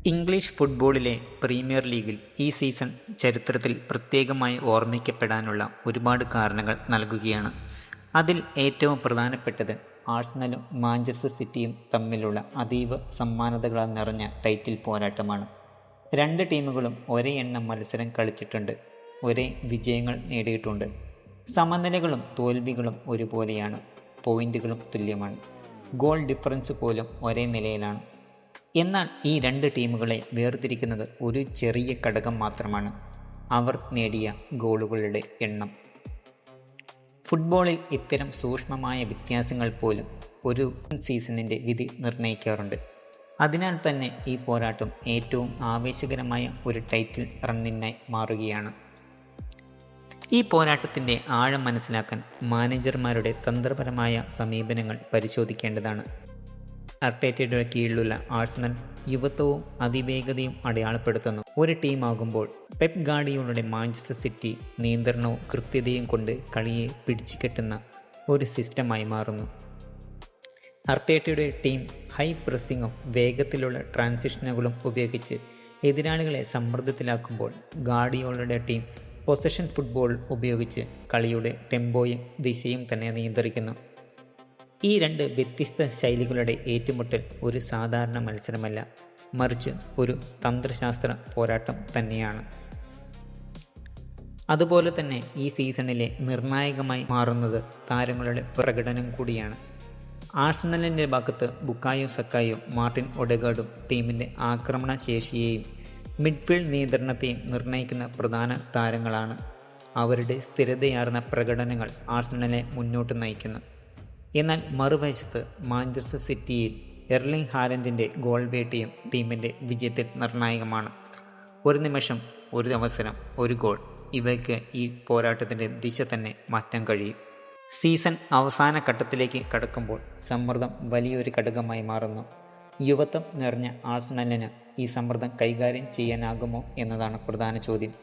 English ഫുട്ബോളിലെ premier ലീഗിൽ ഈ സീസൺ ചരിത്രത്തിൽ പ്രത്യേകമായി ഓർമ്മിക്കപ്പെടാനുള്ള ഒരുപാട് കാരണങ്ങൾ നൽകുകയാണ്. അതിൽ ഏറ്റവും പ്രധാനപ്പെട്ടത് ആഴ്സണലും മാഞ്ചസ്റ്റർ സിറ്റിയും തമ്മിലുള്ള അതീവ സമ്മാനതകളാൽ നിറഞ്ഞ ടൈറ്റിൽ പോരാട്ടമാണ്. രണ്ട് ടീമുകളും ഒരേ എണ്ണം മത്സരം കളിച്ചിട്ടുണ്ട്, ഒരേ വിജയങ്ങൾ നേടിയിട്ടുണ്ട്. സമനിലകളും തോൽവികളും ഒരുപോലെയാണ്, പോയിന്റുകളും തുല്യമാണ്, ഗോൾ ഡിഫറൻസ് പോലും ഒരേ നിലയിലാണ്. എന്നാൽ ഈ രണ്ട് ടീമുകളെ വേർതിരിക്കുന്നത് ഒരു ചെറിയ ഘടകം മാത്രമാണ്: അവർ നേടിയ ഗോളുകളുടെ എണ്ണം. ഫുട്ബോളിൽ ഇത്തരം സൂക്ഷ്മമായ വ്യത്യാസങ്ങൾ പോലും ഒരു സീസണിൻ്റെ വിധി നിർണ്ണയിക്കാറുണ്ട്. അതിനാൽ തന്നെ ഈ പോരാട്ടം ഏറ്റവും ആവേശകരമായ ഒരു ടൈറ്റിൽ റണ്ണിനായി മാറുകയാണ്. ഈ പോരാട്ടത്തിൻ്റെ ആഴം മനസ്സിലാക്കാൻ മാനേജർമാരുടെ തന്ത്രപരമായ സമീപനങ്ങൾ പരിശോധിക്കേണ്ടതാണ്. അർട്ടേറ്റയുടെ കീഴിലുള്ള ആഴ്സണൽ യുവത്വവും അതിവേഗതയും അടയാളപ്പെടുത്തുന്നു. ഒരു ടീമാകുമ്പോൾ പെപ് ഗാർഡിയോളയുടെ മാഞ്ചസ്റ്റർ സിറ്റി നിയന്ത്രണവും കൃത്യതയും കൊണ്ട് കളിയെ പിടിച്ചുകെട്ടുന്ന ഒരു സിസ്റ്റമായി മാറുന്നു. അർട്ടേറ്റയുടെ ടീം ഹൈ പ്രസ്സിങ്ങും വേഗത്തിലുള്ള ട്രാൻസിഷനുകളും ഉപയോഗിച്ച് എതിരാളികളെ സമ്മർദ്ദത്തിലാക്കുമ്പോൾ ഗാർഡിയോളയുടെ ടീം പൊസഷൻ ഫുട്ബോൾ ഉപയോഗിച്ച് കളിയുടെ ടെമ്പോയും ദിശയും തന്നെ നിയന്ത്രിക്കുന്നു. ഈ രണ്ട് വ്യത്യസ്ത ശൈലികളുടെ ഏറ്റുമുട്ടൽ ഒരു സാധാരണ മത്സരമല്ല, മറിച്ച് ഒരു തന്ത്രശാസ്ത്ര പോരാട്ടം തന്നെയാണ്. അതുപോലെ തന്നെ ഈ സീസണിലെ നിർണായകമായി മാറുന്നത് താരങ്ങളുടെ പ്രകടനം കൂടിയാണ്. ആഴ്സണലിൻ്റെ ഭാഗത്ത് ബുക്കായോ സക്കായോ മാർട്ടിൻ ഒഡെഗാർഡും ടീമിൻ്റെ ആക്രമണ ശേഷിയെയും മിഡ്ഫീൽഡ് നിയന്ത്രണത്തെയും നിർണ്ണയിക്കുന്ന പ്രധാന താരങ്ങളാണ്. അവരുടെ സ്ഥിരതയാർന്ന പ്രകടനങ്ങൾ ആഴ്സണലിനെ മുന്നോട്ട് നയിക്കുന്നു. എന്നാൽ മറുവശത്ത് മാഞ്ചസ്റ്റർ സിറ്റിയിൽ എർലിംഗ് ഹാലൻഡിൻ്റെ ഗോൾ വേട്ടയും ടീമിൻ്റെ വിജയത്തിൽ നിർണായകമാണ്. ഒരു നിമിഷം, ഒരു അവസരം, ഒരു ഗോൾ, ഇവയ്ക്ക് ഈ പോരാട്ടത്തിൻ്റെ ദിശ തന്നെ മാറ്റാൻ കഴിയും. സീസൺ അവസാന ഘട്ടത്തിലേക്ക് കടക്കുമ്പോൾ സമ്മർദ്ദം വലിയൊരു ഘടകമായി മാറുന്നു. യുവത്വം നിറഞ്ഞ ആഴ്സണലിന് ഈ സമ്മർദ്ദം കൈകാര്യം ചെയ്യാനാകുമോ എന്നതാണ് പ്രധാന ചോദ്യം.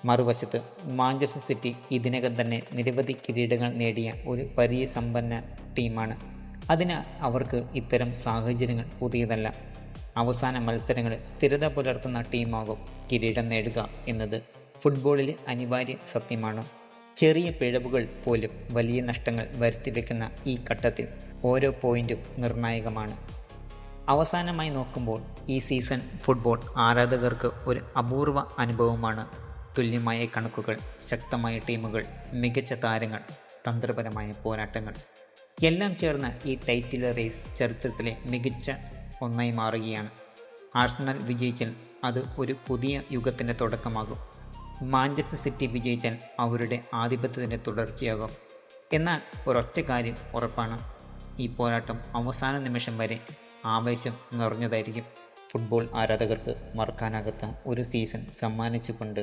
മറുവശത്ത് മാഞ്ചസ്റ്റർ സിറ്റി ഇതിനകം തന്നെ നിരവധി കിരീടങ്ങൾ നേടിയ ഒരു പരിചയസമ്പന്ന ടീമാണ്. അതിനാൽ അവർക്ക് ഇത്തരം സാഹചര്യങ്ങൾ പുതിയതല്ല. അവസാന മത്സരങ്ങളിൽ സ്ഥിരത പുലർത്തുന്ന ടീമാകും കിരീടം നേടുക എന്നത് ഫുട്ബോളിലെ അനിവാര്യ സത്യമാണ്. ചെറിയ പിഴവുകൾ പോലും വലിയ നഷ്ടങ്ങൾ വരുത്തിവെക്കുന്ന ഈ ഘട്ടത്തിൽ ഓരോ പോയിന്റും നിർണായകമാണ്. അവസാനമായി നോക്കുമ്പോൾ ഈ സീസൺ ഫുട്ബോൾ ആരാധകർക്ക് ഒരു അപൂർവ അനുഭവമാണ്. തുല്യമായ കണക്കുകൾ, ശക്തമായ ടീമുകൾ, മികച്ച താരങ്ങൾ, തന്ത്രപരമായ പോരാട്ടങ്ങൾ എല്ലാം ചേർന്ന ഈ ടൈറ്റിൽ റേസ് ചരിത്രത്തിലെ മികച്ച ഒന്നായി മാറുകയാണ്. ആഴ്സണൽ വിജയിച്ചാൽ അത് ഒരു പുതിയ യുഗത്തിൻ്റെ തുടക്കമാകും. മാഞ്ചസ്റ്റർ സിറ്റി വിജയിച്ചാൽ അവരുടെ ആധിപത്യത്തിൻ്റെ തുടർച്ചയാകും. എന്നാൽ ഒരൊറ്റ കാര്യം ഉറപ്പാണ്: ഈ പോരാട്ടം അവസാന നിമിഷം വരെ ആവേശം നിറഞ്ഞതായിരിക്കും. ഫുട്ബോൾ ആരാധകർക്ക് മറക്കാനാകാത്ത ഒരു സീസൺ സമ്മാനിച്ചുകൊണ്ട്